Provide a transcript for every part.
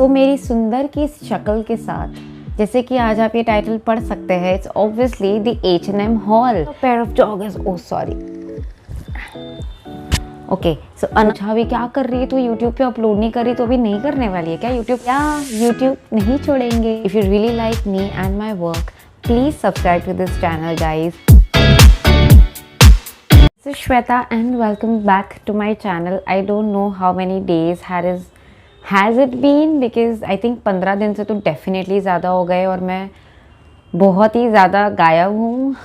तो मेरी सुंदर की शक्ल के साथ, जैसे कि आज आप ये टाइटल पढ़ सकते हैं, it's obviously the H&M whole pair of joggers. Oh sorry, okay. So Anuja भी क्या कर रही है, तो यूट्यूब पे अपलोड नहीं कर रही, तो अभी नहीं करने वाली है क्या यूट्यूब नहीं छोड़ेंगे। If you really like me and my work, please subscribe to this channel guys. This is Shweta and welcome back to my channel. I don't know how many days has it been because I think 15 दिन से तो definitely ज़्यादा हो गए और मैं बहुत ही ज़्यादा गायब हूँ।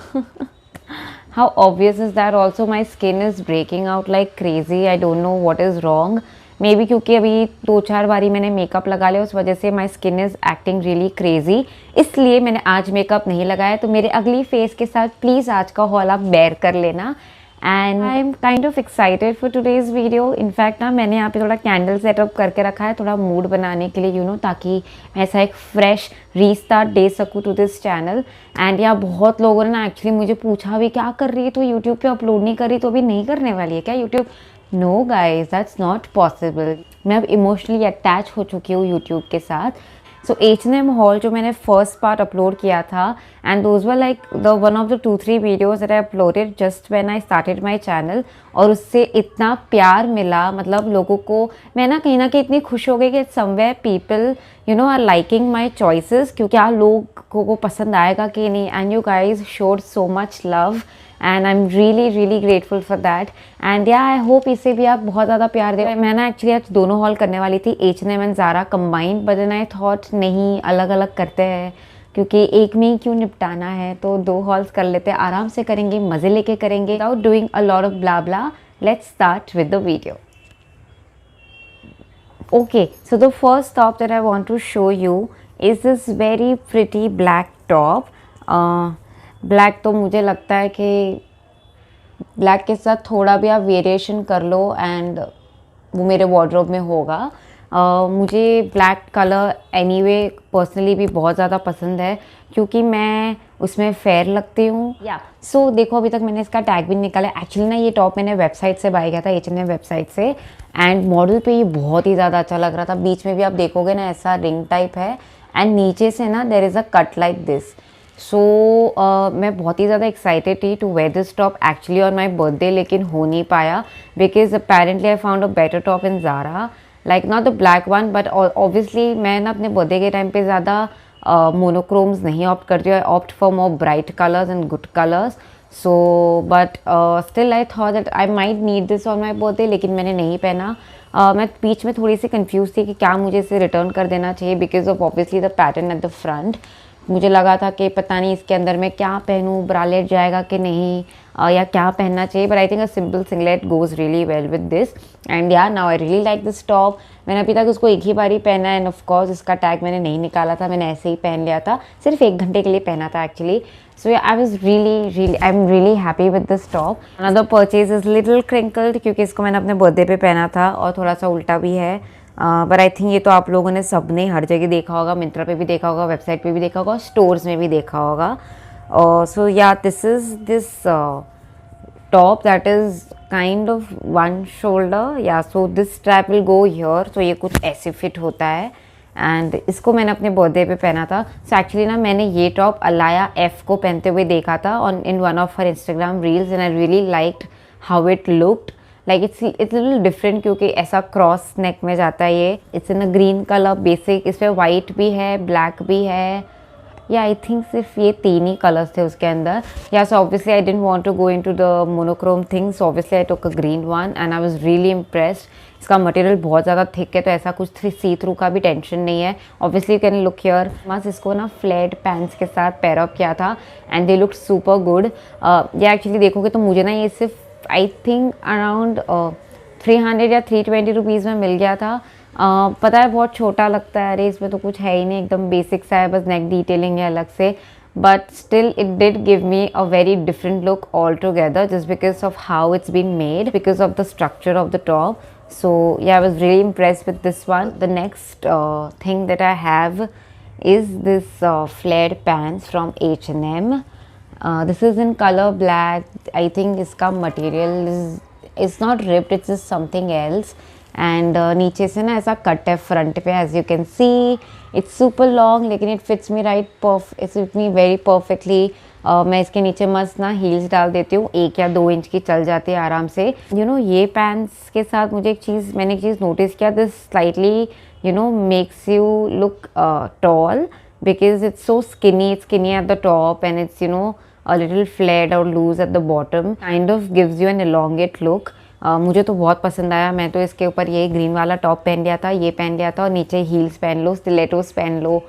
How obvious is that? Also my skin is breaking out like crazy. I don't know what is wrong. Maybe क्योंकि अभी 2-4 बारी मैंने मेकअप लगा लिया, उस वजह से my skin is acting really crazy. इसलिए मैंने आज मेकअप नहीं लगाया, तो मेरे अगली फेस के साथ प्लीज़ आज का हॉल आप बेयर कर लेना। And I am kind of excited for today's video. In fact ना मैंने यहाँ पे थोड़ा कैंडल सेटअप करके रखा है, थोड़ा मूड बनाने के लिए ताकि मैं ऐसा एक फ्रेश रीस्टार्ट दे सकूँ टू दिस चैनल। एंड यहाँ बहुत लोगों ने ना एक्चुअली मुझे पूछा भी क्या कर रही है, तो यूट्यूब पे अपलोड नहीं कर रही, तो अभी नहीं करने वाली है क्या YouTube. No guys, that's not possible. मैं अब इमोशनली अटैच हो चुकी हूँ यूट्यूब के साथ। सो H&M हॉल जो मैंने फर्स्ट पार्ट अपलोड किया था, and those were like the one of the 2-3 videos that I uploaded just when I started my channel. और उससे इतना प्यार मिला, मतलब लोगों को मैं ना कहीं इतनी खुश हो गई कि somewhere people are liking my choices, क्योंकि लोगों को पसंद आएगा कि नहीं। And you guys showed so much love and I am really grateful for that. And yeah I hope इसे भी आप बहुत ज़्यादा प्यार दे। मैं ना एक्चुअली आज दोनों हॉल करने वाली थी, H&M and Zara combined, but then I thought नहीं, अलग अलग करते हैं, क्योंकि एक में ही क्यों निपटाना है, तो 2 हॉल्स कर लेते हैं, आराम से करेंगे, मज़े लेके करेंगे, without doing a lot of blah blah. Let's start with the video. Okay, so the first top that I want to show you is this very pretty black top. Black तो मुझे लगता है कि ब्लैक के साथ थोड़ा भी आप वेरिएशन कर लो एंड वो मेरे वार्डरोब में होगा। मुझे ब्लैक कलर एनीवे पर्सनली भी बहुत ज़्यादा पसंद है, क्योंकि मैं उसमें फेयर लगती हूँ। सो देखो, अभी तक मैंने इसका टैग भी निकाला। एक्चुअली ना ये टॉप मैंने वेबसाइट से बाय किया था, H&M वेबसाइट से, एंड मॉडल पे ये बहुत ही ज़्यादा अच्छा लग रहा था। बीच में भी आप देखोगे ना ऐसा रिंग टाइप है, एंड नीचे से ना there is a cut like this. So मैं बहुत ही ज़्यादा एक्साइटेड थी to wear this top actually on my birthday, लेकिन हो नहीं पाया because apparently I found a better top in Zara, like not the black one, but obviously मैं ना अपने बर्थडे के टाइम पे ज़्यादा मोनोक्रोम्स नहीं ऑप्ट करती हूँ। आई opt for more bright colours and good colours. So but still I thought that I might need this on my birthday, लेकिन मैंने नहीं पहना। मैं बीच में थोड़ी सी कंफ्यूज थी कि क्या मुझे इसे रिटर्न कर देना चाहिए because of obviously the pattern at the front. मुझे लगा था कि पता नहीं इसके अंदर मैं क्या पहनूँ, ब्रालेट जाएगा कि नहीं, या क्या पहनना चाहिए, but I think a simple singlet goes really well with this. And yeah now I really like this top. मैंने अभी तक उसको एक ही बार ही पहना है, एंड ऑफ कोर्स इसका टैग मैंने नहीं निकाला था, मैंने ऐसे ही पहन लिया था, सिर्फ 1 घंटे के लिए पहना था actually. So I am really happy with this top. Another purchase is little crinkled, क्योंकि इसको मैंने अपने बर्थडे पे पहना था और थोड़ा सा उल्टा भी है, बट आई थिंक ये तो आप लोगों ने सबने हर जगह देखा होगा, मिंत्रा पे भी देखा होगा, वेबसाइट पे भी देखा होगा, स्टोर्स में भी देखा होगा। So yeah this is this top that is kind of 1 shoulder, yeah so this strap will go here. तो ये कुछ ऐसे फिट होता है, एंड इसको मैंने अपने बर्थडे पे पहना था। सो एक्चुअली ना मैंने ये टॉप अलाया F को पहनते हुए देखा था on in one of her Instagram reels, and I really liked how it looked like it's little different, क्योंकि ऐसा क्रॉस नेक में जाता है ये। It's in a green colour basic, इस पर वाइट भी है, ब्लैक भी है, या आई थिंक सिर्फ ये 3 ही कलर्स थे उसके अंदर। Yeah so obviously I didn't want to go into the monochrome thing, so obviously I took a green one and I was really impressed. इसका मटेरियल बहुत ज़्यादा थिक है, तो ऐसा कुछ सी थ्रू का भी टेंशन नहीं है। Obviously you can look here. बस इसको ना फ्लेड पैंट्स के साथ पेयर अप किया था, and they look super good. ये एक्चुअली देखोगे तो मुझे ना ये सिर्फ आई थिंक अराउंड 300 या 320 रुपीज़ में मिल गया था। पता है बहुत छोटा लगता है, अरे इसमें तो कुछ है ही नहीं, एकदम बेसिक सा है, बस नेक डिटेलिंग है अलग से, but still it did give me a very different look all together just because of how it's been made, because of the structure of the top. So yeah, I was really impressed with this one. The next thing that I have is this flared pants from H&M. This is in color black. I think iska material is not ripped, it's just something else, and नीचे से ना ऐसा cut है front पे, as you can see it's super long, लेकिन it fits me right it's fit me very perfectly. मैं इसके नीचे मस्त ना हील्स डाल देती हूँ, 1 या 2 इंच की चल जाती है आराम से। ये पैंट्स के साथ मैंने एक चीज़ नोटिस किया, this slightly makes you look tall because it's so skinny at the top, and it's a little flared or loose at the bottom, kind of gives you an elongate look. मुझे तो बहुत पसंद आया। मैं तो इसके ऊपर ये ग्रीन वाला टॉप पहन लिया था, ये पहन लिया था, और नीचे हील्स पहन लो, स्टिलेटोस पहन लो,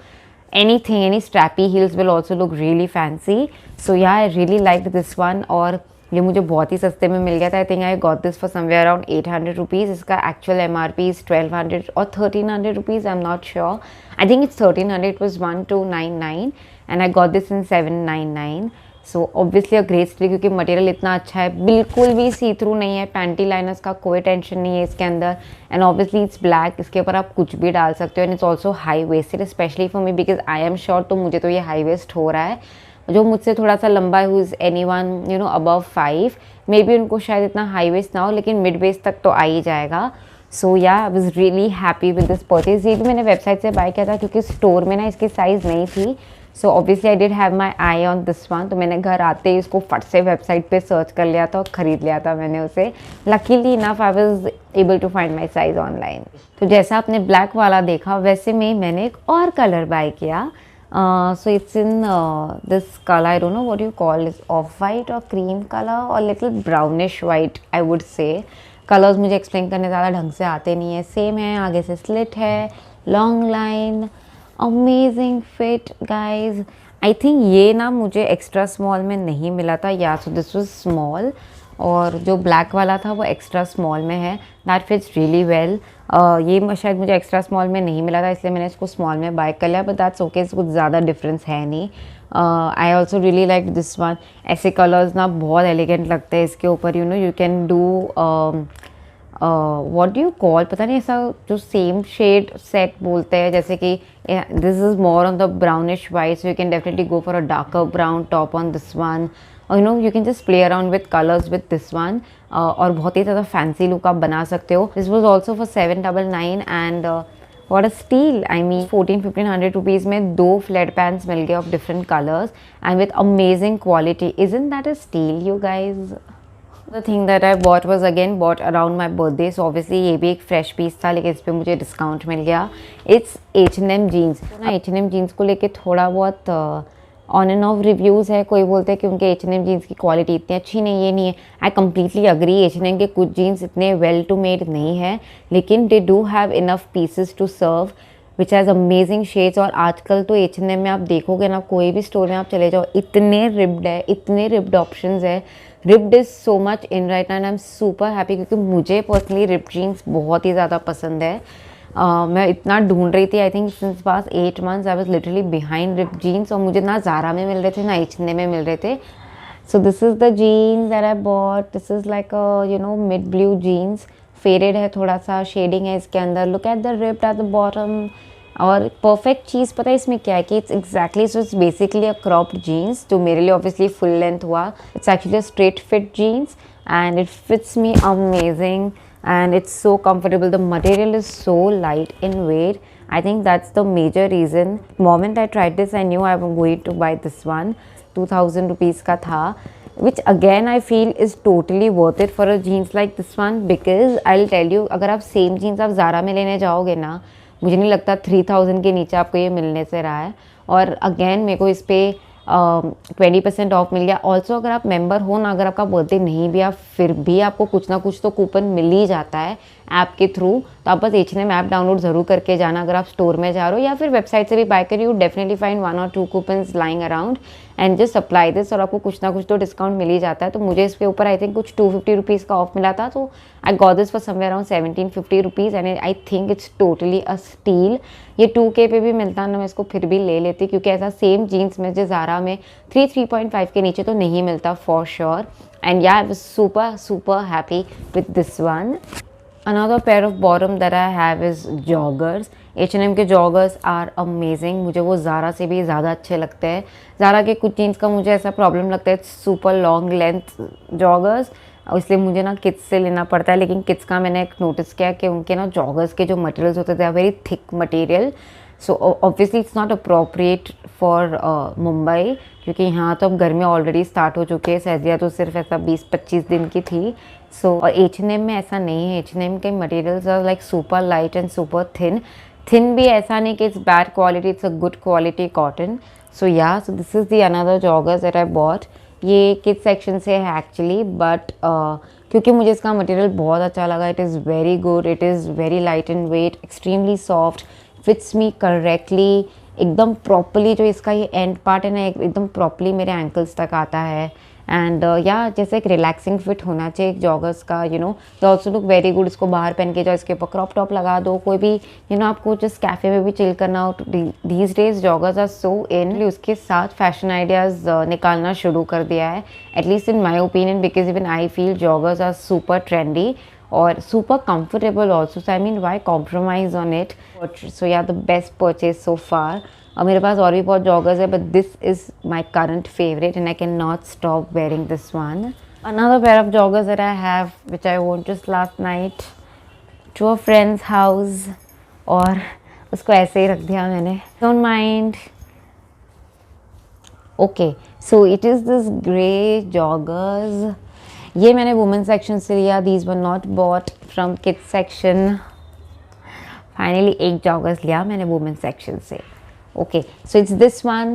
any strappy heels will also look really fancy. So yeah, I really liked this one, और ये मुझे बहुत ही सस्ते में मिल गया था। I think I got this for somewhere around 800 rupees. इसका एक्चुअल MRP इज़ 1200 और 1300 rupees, I am not sure. I think it's 1300, it was 1299 and I got this in 799। So obviously a great still, क्योंकि material इतना अच्छा है, बिल्कुल भी सी through नहीं है, पैंटी लाइनर्स का कोई टेंशन नहीं है इसके अंदर, एंड ऑब्वियसली इट्स ब्लैक, इसके ऊपर आप कुछ भी डाल सकते हो, and it's also high waisted, specially for me because I am short, तो मुझे तो ये हाई वेस्ट हो रहा है। जो मुझसे थोड़ा सा लंबा है, who is anyone above 5, may be उनको शायद इतना हाई वेस्ट ना हो, लेकिन मिड वेस्ट तक तो आ ही जाएगा। सो या I was really happy with this purchase. ये भी मैंने वेबसाइट से बाय किया था, क्योंकि स्टोर में ना इसकी साइज़ नहीं थी। सो obviously I did have my I on this one, तो मैंने घर आते ही इसको फट से वेबसाइट पे सर्च कर लिया था और ख़रीद लिया था मैंने उसे। Luckily enough I was able to find my size online. तो जैसा आपने ब्लैक वाला देखा, वैसे में मैंने एक और कलर बाय किया। So it's in this color, I don't know what you call it, off white or cream color or little brownish white I would say. Colours मुझे एक्सप्लेन करने ज़्यादा ढंग से आते नहीं है। सेम है, आगे से स्लिट है, long line, amazing fit guys. I think ये ना मुझे एक्स्ट्रा स्मॉल में नहीं मिला था, या सो दिस वाज स्मॉल, और जो ब्लैक वाला था वो एक्स्ट्रा स्मॉल में है। That fits really well. ये शायद मुझे एक्स्ट्रा स्मॉल में नहीं मिला था, इसलिए मैंने इसको स्मॉल में बाय कर लिया, बट दैट्स ओके, कुछ ज़्यादा डिफरेंस है नहीं। I also really like this one. ऐसे कलर्स ना बहुत एलिगेंट लगते हैं इसके ऊपर। You can do what do you call, पता नहीं, ऐसा जो सेम शेड सेट बोलते हैं, जैसे कि this is more on the brownish white, so you can definitely go for a darker brown top on this one, or you can just play around with colours with this one, और बहुत ही ज़्यादा fancy look आप बना सकते हो। This was also for 799 and what a steel. I mean 1400-1500 rupees में 2 flat pants मिल गए of different colours and with amazing quality. Isn't that a still you guys? The thing that I bought was again bought around my birthday, so obviously ये भी एक fresh piece था, लेकिन इस पर मुझे डिस्काउंट मिल गया। It's H&M jeans। तो ना H&M jeans को लेके थोड़ा बहुत ऑन एंड ऑफ रिव्यूज़ है। कोई बोलते हैं कि उनके H&M jeans की क्वालिटी इतनी अच्छी नहीं, ये नहीं है। आई कम्प्लीटली अग्री, H&M के कुछ जीन्स इतने वेल टू मेड नहीं है, लेकिन they do have enough pieces to serve which has amazing shades. और आजकल तो H&M में आप देखोगे ना, कोई भी स्टोर में आप चले जाओ, इतने रिब्ड है, इतने रिब्ड ऑप्शंस है। Ribbed is so much in right now, I am super happy, क्योंकि मुझे पर्सनली रिब्ड जीन्स बहुत ही ज़्यादा पसंद है। मैं इतना ढूंढ रही थी, I think since past 8 months I was literally behind ribbed jeans, और मुझे ना ज़ारा में मिल रहे थे ना H&M में मिल रहे थे। So this is the jeans that I bought. This is like mid blue jeans, faded है, थोड़ा सा शेडिंग है इसके अंदर। Look at the ribbed at the bottom. और परफेक्ट चीज़ पता है इसमें क्या है कि it's exactly, so it's basically a cropped jeans, जो मेरे लिए ऑब्वियसली फुल लेंथ हुआ। It's actually a straight fit jeans and it fits me amazing and it's so comfortable. The material is so light in weight. I think that's the major reason. The moment I tried this, I knew I was going to buy this one. 2000 rupees का था, which again I feel is totally worth it for a jeans like this one, because I'll tell you, अगर आप same jeans आप ज़ारा में लेने जाओगे ना, मुझे नहीं लगता 3000 के नीचे आपको ये मिलने से रहा है। और अगेन मेरे को इस पर 20% ऑफ मिल गया। ऑल्सो अगर आप मेंबर हो ना, अगर आपका बर्थडे नहीं भी, आप फिर भी आपको कुछ ना कुछ तो कूपन मिल ही जाता है ऐप के थ्रू। तो आप बस H&M ऐप डाउनलोड ज़रूर करके जाना अगर आप स्टोर में जा रहे हो, या फिर वेबसाइट से भी बाय करिए। You definitely find 1 or 2 coupons lying around and just apply this, और आपको कुछ ना कुछ तो डिस्काउंट मिल ही जाता है। तो मुझे इस पे ऊपर आई थिंक कुछ 250 रुपीज़ का ऑफ मिला था, तो I got this for somewhere around 1750 rupees and I think it's totally a steel. ये 2K पे भी मिलता ना, मैं इसको फिर भी ले लेती, क्योंकि ऐसा सेम जीन्स में जो ज़ारा में 3.5 के नीचे तो नहीं मिलता for sure. And yeah I was super happy with this one. Another pair of bottom that I have is joggers. H&M के joggers are amazing. मुझे वो ज़ारा से भी ज़्यादा अच्छे लगते हैं। ज़ारा के कुछ जीन्स का मुझे ऐसा प्रॉब्लम लगता है, सुपर लॉन्ग लेंथ joggers, इसलिए मुझे ना किड्स से लेना पड़ता है। लेकिन किड्स का मैंने एक नोटिस किया कि उनके ना जॉगर्स के जो मटेरियल्स होते थे are very thick material, so obviously it's not appropriate for Mumbai, क्योंकि यहाँ तो अब गर्मी ऑलरेडी स्टार्ट हो चुकी है, सर्दियाँ तो सिर्फ ऐसा 20-25 दिन की थी। सो और H&M में ऐसा नहीं है, H&M के materials are like super light and super thin भी ऐसा नहीं कि it's bad quality, it's a good quality cotton. So yeah so this is the another joggers that I bought. ये किड्स सेक्शन से है एक्चुअली, बट क्योंकि मुझे इसका मटेरियल बहुत अच्छा लगा, it is very good, it is very light in weight, extremely soft, fits me correctly, एकदम प्रॉपरली। जो इसका ये एंड पार्ट है ना एकदम प्रॉपरली मेरे एंकल्स तक आता है। एंड या जैसे एक रिलैक्सिंग फिट होना चाहिए एक जॉगर्स का, they also look very good. इसको बाहर पहन के जाओ, इसके ऊपर क्रॉप टॉप लगा दो, कोई भी आपको जस्ट कैफ़े में भी चिल करना हो, these days joggers are so in. उसके साथ फैशन आइडियाज़ निकालना शुरू कर दिया है, at least in my opinion, because even I feel joggers are super trendy और super comfortable also, so I mean why compromise on it? So yeah, the best purchase so far. और मेरे पास और भी बहुत joggers है, but this is my current favorite and I cannot stop wearing this one. Another pair of joggers that I have, which I wore just last night to a friend's house, और उसको ऐसे ही रख दिया मैंने, don't mind. Okay, so it is this grey joggers. ये मैंने women section से लिया, these were not bought from kids section. Finally एक जॉगर्स लिया मैंने वुमेन सेक्शन से। Okay, so it's this one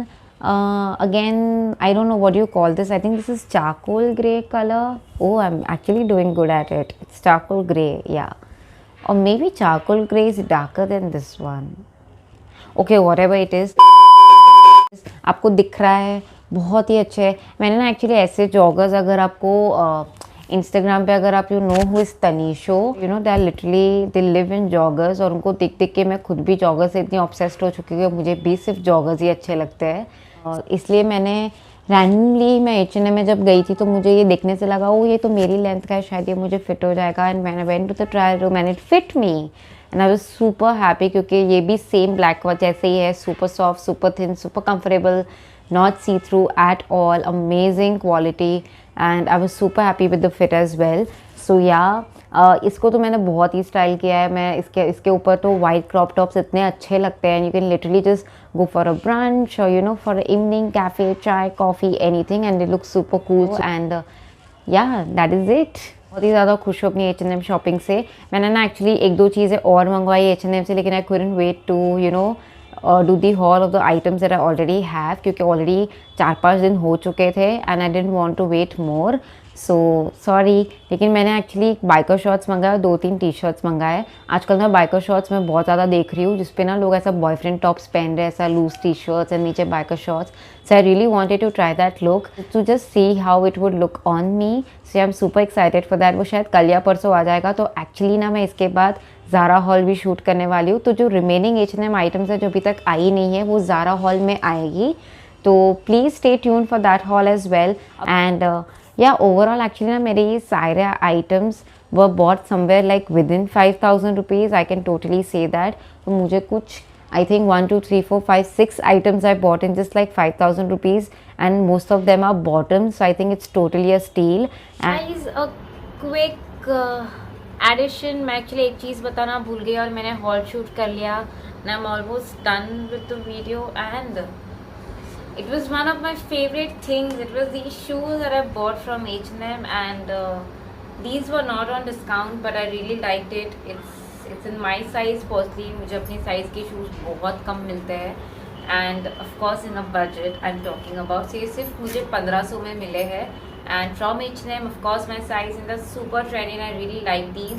again, I don't know what you call this, I think this is charcoal grey colour. Oh, I am actually doing good at it, it's charcoal grey, या और may be charcoal grey is darker then this one. Okay, whatever it is, आपको दिख रहा है बहुत ही अच्छे है। मैंने ना एक्चुअली ऐसे जॉगर्स, अगर आपको इंस्टाग्राम पे अगर आप know who is Tanisho, they are literally they live in joggers, और उनको देख देख के मैं खुद भी जॉगर्स से इतनी ऑब्सेस्ड हो चुकी हूँ कि मुझे भी सिर्फ जॉगर्स ही अच्छे लगते हैं। और इसलिए मैंने रैंडमली मैं H&M में जब गई थी तो मुझे ये देखने से लगा ये तो मेरी लेंथ का है, शायद ये मुझे फिट हो जाएगा। एंड मैंने went to the trial room and it fit me and I was super happy, क्योंकि ये भी सेम ब्लैक जैसे ही है, super soft, super thin, super comfortable, not see-through at all, amazing quality, and I was super happy with the fit as well. So yeah, इसको तो मैंने बहुत ही स्टाइल किया है। मैं इसके ऊपर तो वाइट क्रॉप टॉप्स इतने अच्छे लगते हैं, you can literally just go for a brunch और फॉर इवनिंग कैफे, चाय, coffee, anything, and it look super cool and yeah that is it. बहुत ही ज़्यादा खुश हूँ अपनी H&M शॉपिंग से। मैंने ना एक्चुअली 1-2 चीज़ें और मंगवाई H&M से, लेकिन आई couldn't wait to do the haul of the items that I already have, क्योंकि ऑलरेडी 4-5 दिन हो चुके थे and I didn't want to wait more, so sorry. लेकिन मैंने एक्चुअली बाइकर शॉर्ट्स मंगाया, 2-3 टी शर्ट्स मंगाए। आजकल मैं बाइकर शॉर्ट्स में बहुत ज़्यादा देख रही हूँ जिसपे ना लोग ऐसा बॉयफ्रेंड टॉप्स पहन रहे हैं, ऐसा लूज टी शर्ट्स एंड नीचे biker shorts. So I really wanted to try that look, to just see how it would look on me, so I am super excited for that. वो शायद कल या परसों आ जाएगा, तो एक्चुअली ना मैं इसके बाद ज़ारा हॉल भी शूट करने वाली हूँ। तो जो रिमेनिंग H&M आइटम्स है जो अभी तक आई नहीं है वो ज़ारा हॉल में आएगी, तो please stay tuned for that haul as well. And yeah overall actually ना मेरे ये सारे items were bought somewhere like within 5,000 rupees, I can totally say that. तो मुझे कुछ I think 1, 2, 3, 4, 5, 6 items I bought in just like 5,000 rupees, and most of them are bottoms, so I think it's totally a steal. Guys, a quick addition, मैं actually एक चीज़ बताना भूल गई और मैंने हॉल शूट कर लिया and I'm almost done with the video, and it was one of my favorite things. It was these shoes that I bought from H&M, and these were not on discount, but I really liked it. It's in my size personally, मुझे अपनी size के shoes बहुत कम मिलते हैं, and of course in a budget I'm talking about. So ये सिर्फ मुझे 1500 में मिले हैं, and from H&M of course my size in the super trendy and I really like these.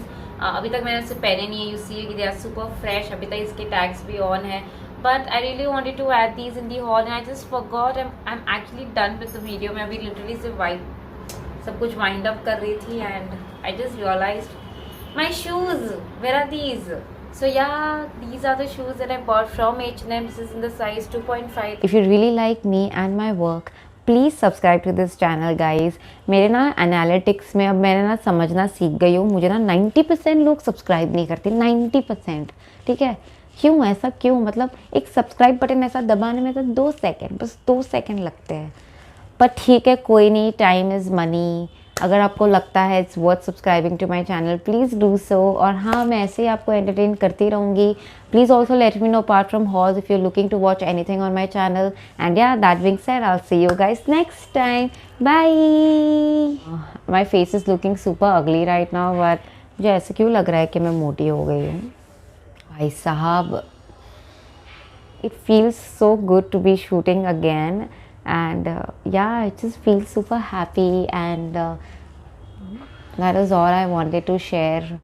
अभी तक मैंने इसे पहने नहीं है, you see कि they are super fresh, अभी तक इसके टैग्स भी ऑन है, but I really wanted to add these in the haul and I just forgot. I'm actually done with the video. मैं अभी literally सिर्फ सब कुछ वाइंड अप कर रही थी and I just realized my shoes, where are these? So yeah, these are the shoes that I bought from H&M. This is in the size 2.5. If you really like me and my work, please subscribe to this channel guys. मेरे ना analytics में अब मैंने ना समझना सीख गई हूँ, मुझे ना 90% लोग सब्सक्राइब नहीं करते, 90%। ठीक है, क्यों ऐसा क्यों? मतलब एक सब्सक्राइब बटन ऐसा दबाने में तो 2 सेकेंड, बस 2 सेकेंड लगते हैं। पर ठीक है, कोई नहीं, टाइम इज़ मनी, अगर आपको लगता है it's worth subscribing to my channel, please do so. और हाँ, मैं ऐसे ही आपको एंटरटेन करती रहूँगी। Please also let me know apart from hauls if you are looking to watch anything on my channel. And yeah that being said, I will see you guys next time, bye. My face is looking super ugly right now, but मुझे ऐसे क्यों लग रहा है कि मैं मोटी हो गई हूँ भाई साहब। It feels so good to be shooting again, and yeah, it just feels super happy, and that is all I wanted to share.